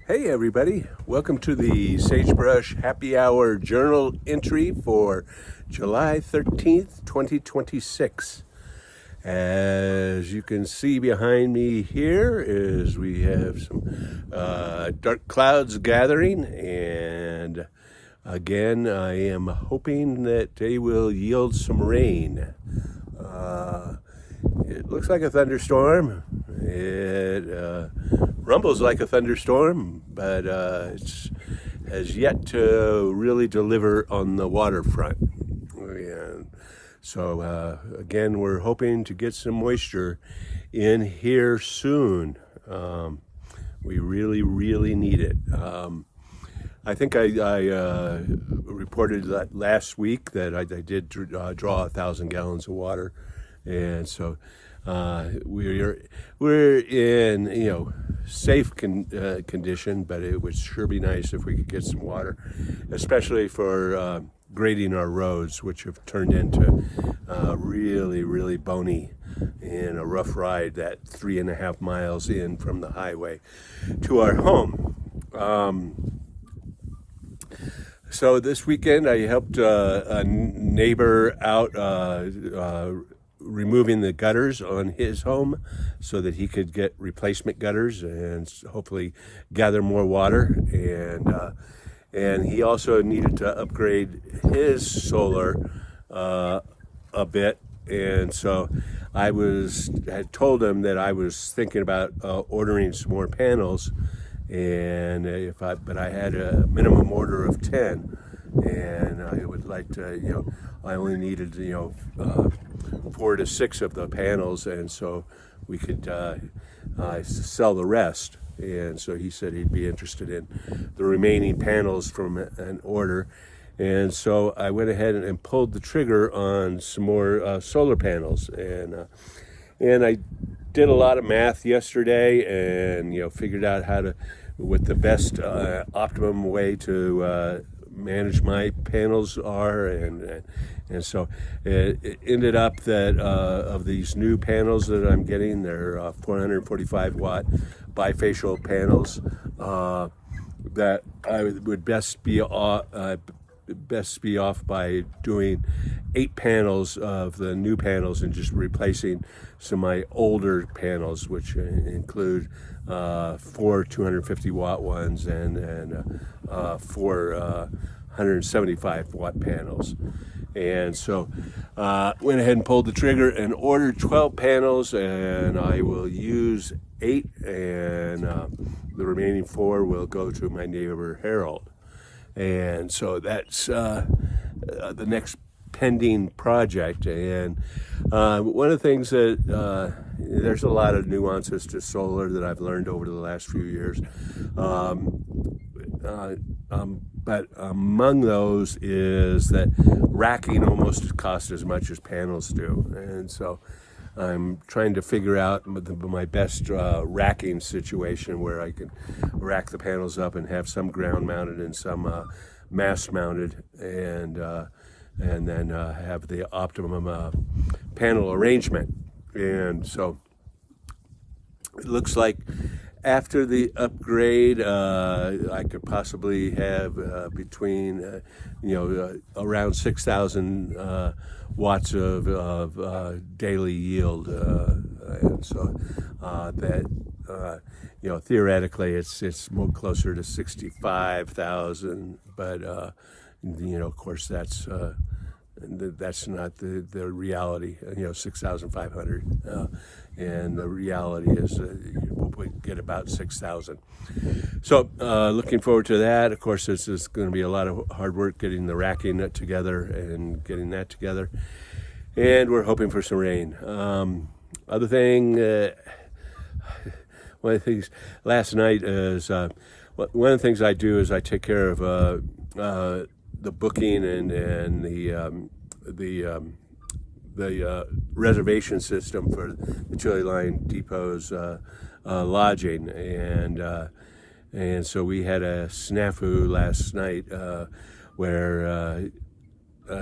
Hey everybody, welcome to the Sagebrush Happy Hour journal entry for July 13th, 2026. As you can see behind me here is we have some dark clouds gathering, and again I am hoping that they will yield some rain. It looks like a thunderstorm. It rumbles like a thunderstorm, but it has yet to really deliver on the waterfront. And so, again, we're hoping to get some moisture in here soon. We really, really need it. I think I reported that last week that I did draw 1,000 gallons of water, and so we're in safe condition. But it would sure be nice if we could get some water, especially for grading our roads, which have turned into really, really bony and a rough ride. That 3.5 miles in from the highway to our home. So this weekend I helped a neighbor out removing the gutters on his home so that he could get replacement gutters and hopefully gather more water. And he also needed to upgrade his solar a bit. And so had told him that I was thinking about ordering some more panels, and but I had a minimum order of 10, and I would like to, I only needed 4 to 6 of the panels, and so we could sell the rest. And so he said he'd be interested in the remaining panels from an order. And so I went ahead and pulled the trigger on some more solar panels, and I did a lot of math yesterday, and figured out what the best optimum way to manage my panels are, and so it ended up that of these new panels that I'm getting, they're 445 watt bifacial panels that I would best be off by doing 8 panels of the new panels and just replacing some of my older panels, which include 4 250 watt ones and 4 175 watt panels. And so went ahead and pulled the trigger and ordered 12 panels, and I will use 8, and the remaining 4 will go to my neighbor Harold. And so that's the next pending project. And one of the things that there's a lot of nuances to solar that I've learned over the last few years. But among those is that racking almost costs as much as panels do. And so I'm trying to figure out my best racking situation where I can rack the panels up and have some ground mounted and some mass mounted, and then have the optimum panel arrangement. And so it looks like after the upgrade, I could possibly have between around 6,000 watts of daily yield, and so that theoretically it's more closer to 65,000, but of course that's not the reality. 6,500, and the reality is we'll get about 6,000. So looking forward to that. Of course, this is going to be a lot of hard work getting the racking together and getting that together, and we're hoping for some rain. Other thing, one of the things last night is one of the things I do is I take care of the booking and the reservation system for the Chili Line Depot's lodging, and so we had a snafu last night where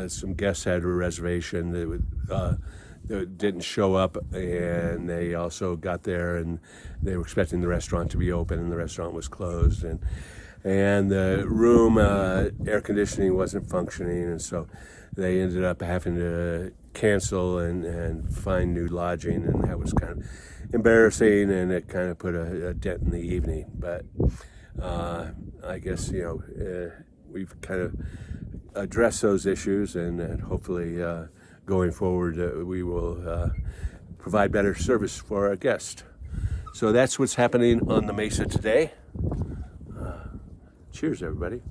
some guests had a reservation that that didn't show up, and they also got there and they were expecting the restaurant to be open, and the restaurant was closed, and the room air conditioning wasn't functioning, and so they ended up having to cancel and find new lodging, and that was kind of embarrassing, and it kind of put a dent in the evening. But I guess we've kind of addressed those issues, and hopefully going forward we will provide better service for our guests. So that's what's happening on the Mesa today. Cheers, everybody.